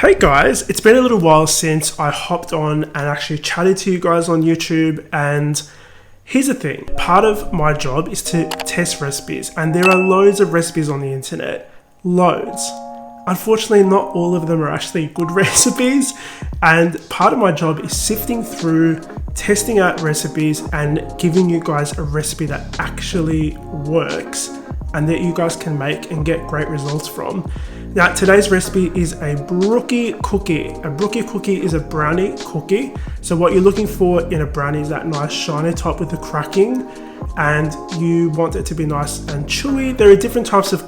Hey guys, it's been a little while since I hopped on and actually chatted to you guys on YouTube, and here's the thing. Part of my job is to test recipes, and there are loads of recipes on the internet. Loads. Unfortunately, not all of them are actually good recipes, and part of my job is sifting through, testing out recipes, and giving you guys a recipe that actually works and that you guys can make and get great results from. Now, today's recipe is a brookie cookie. A brookie cookie is a brownie cookie. So what you're looking for in a brownie is that nice shiny top with the cracking, and you want it to be nice and chewy. There are different types of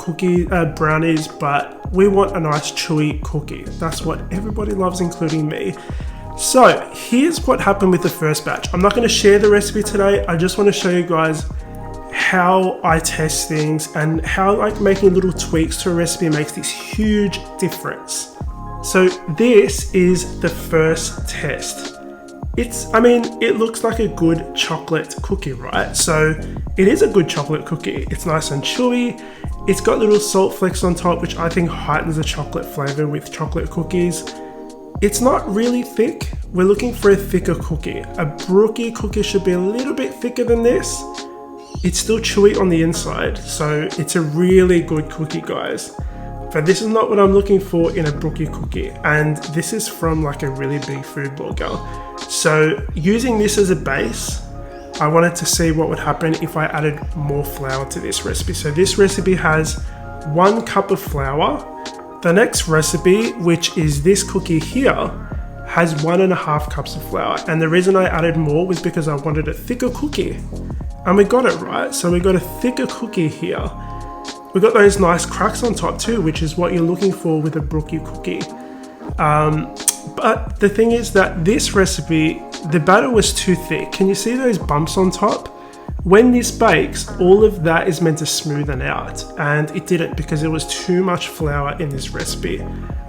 brownies, but we want a nice chewy cookie. That's what everybody loves, including me. So here's what happened with the first batch. I'm not going to share the recipe today. I just want to show you guys how I test things and how making little tweaks to a recipe makes this huge difference. So this is the first test. It looks like a good chocolate cookie, right? So it is a good chocolate cookie. It's nice and chewy. It's got little salt flecks on top, which I think heightens the chocolate flavor with chocolate cookies. It's not really thick. We're looking for a thicker cookie. A brookie cookie should be a little bit thicker than this. It's still chewy on the inside, so it's a really good cookie, guys. But this is not what I'm looking for in a brookie cookie, and this is from like a really big food blogger. So using this as a base, I wanted to see what would happen if I added more flour to this recipe. So this recipe has 1 cup of flour. The next recipe, which is this cookie here, has 1.5 cups of flour. And the reason I added more was because I wanted a thicker cookie. And we got it, right? So we got a thicker cookie here. We got those nice cracks on top too, which is what you're looking for with a brookie cookie. But the thing is that this recipe, the batter was too thick. Can you see those bumps on top? When this bakes, all of that is meant to smoothen out, and it didn't because there was too much flour in this recipe.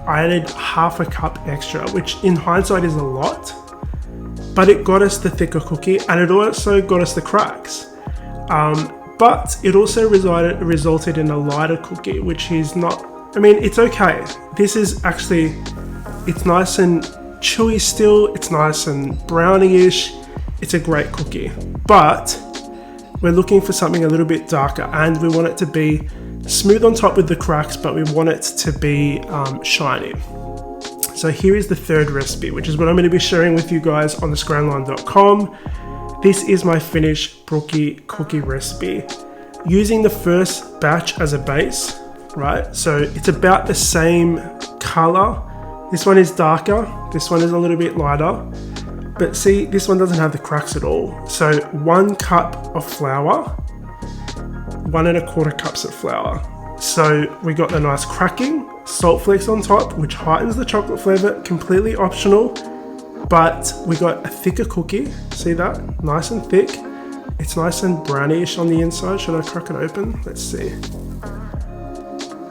I added 1/2 cup extra, which in hindsight is a lot, but it got us the thicker cookie, and it also got us the cracks. But it also resulted in a lighter cookie, which is not, it's okay. This is actually, it's nice and chewy still, it's nice and brownie-ish, it's a great cookie. But we're looking for something a little bit darker, and we want it to be smooth on top with the cracks, but we want it to be shiny. So here is the third recipe, which is what I'm going to be sharing with you guys on the scranline.com. This is my finished brookie cookie recipe. Using the first batch as a base, right? So it's about the same color. This one is darker, this one is a little bit lighter. But see, this one doesn't have the cracks at all. So 1 cup of flour, 1.25 cups of flour. So we got the nice cracking, salt flakes on top, which heightens the chocolate flavor, completely optional. But we got a thicker cookie, see that? Nice and thick. It's nice and brownish on the inside. Should I crack it open? Let's see.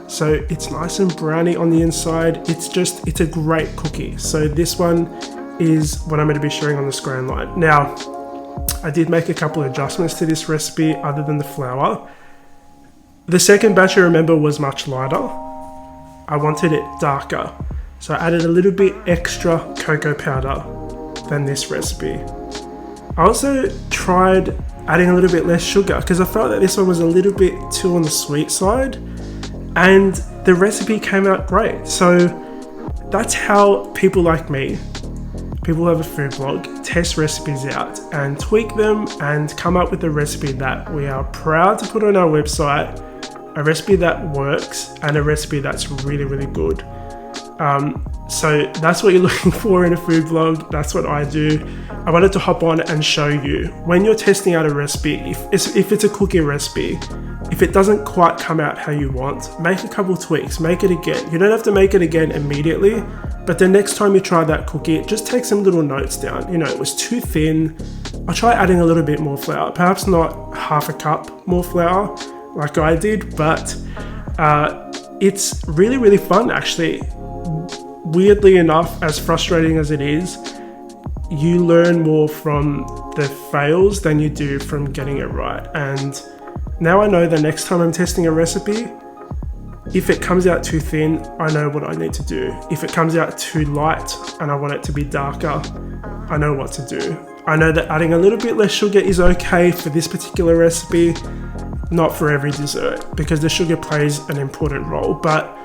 So it's nice and browny on the inside. It's a great cookie. So this one is what I'm going to be sharing on the Scran Line. Now, I did make a couple of adjustments to this recipe other than the flour. The second batch, I remember, was much lighter. I wanted it darker. So I added a little bit extra cocoa powder than this recipe. I also tried adding a little bit less sugar because I felt that this one was a little bit too on the sweet side, and the recipe came out great. So that's how people like me, people who have a food blog, test recipes out and tweak them and come up with a recipe that we are proud to put on our website, a recipe that works, and a recipe that's really, really good. So that's what you're looking for in a food vlog. That's what I do. I wanted to hop on and show you when you're testing out a recipe, if it's a cookie recipe, if it doesn't quite come out how you want, make a couple tweaks, make it again. You don't have to make it again immediately, but the next time you try that cookie, just take some little notes down. It was too thin. I'll try adding a little bit more flour, perhaps not 1/2 cup more flour like I did, but it's really, really fun actually. Weirdly enough, as frustrating as it is, you learn more from the fails than you do from getting it right. And now I know the next time I'm testing a recipe, If it comes out too thin, I know what I need to do. If it comes out too light and I want it to be darker, I know what to do. I know that adding a little bit less sugar is okay for this particular recipe, not for every dessert, because the sugar plays an important role. But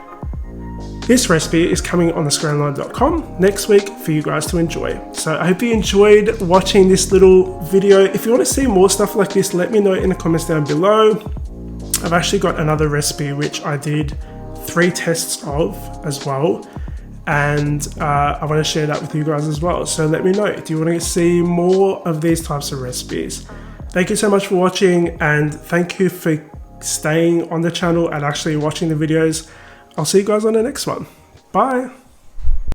this recipe is coming on the scranline.com next week for you guys to enjoy. So I hope you enjoyed watching this little video. If you want to see more stuff like this, let me know in the comments down below. I've actually got another recipe which I did 3 tests of as well, and I want to share that with you guys as well. So let me know, do you want to see more of these types of recipes? Thank you so much for watching, and thank you for staying on the channel and actually watching the videos. I'll see you guys on the next one. Bye.